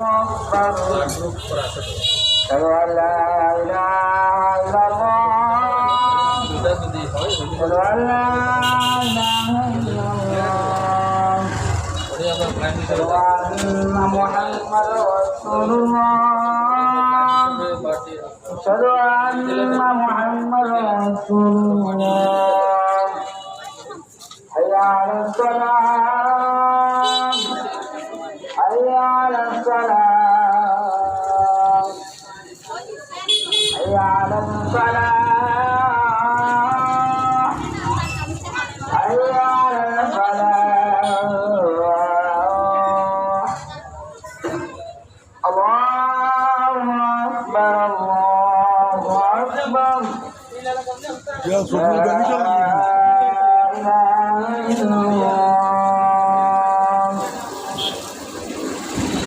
أشهد أن لا إله إلا الله أشهد أن لا إله إلا الله أشهد أن محمدا رسول الله أشهد أن محمدا رسول الله حي على الصلاة حي على الصلاة حي على الفلاح حي على الفلاح الله أكبر الله أكبر يا صبور لا إله إلا الله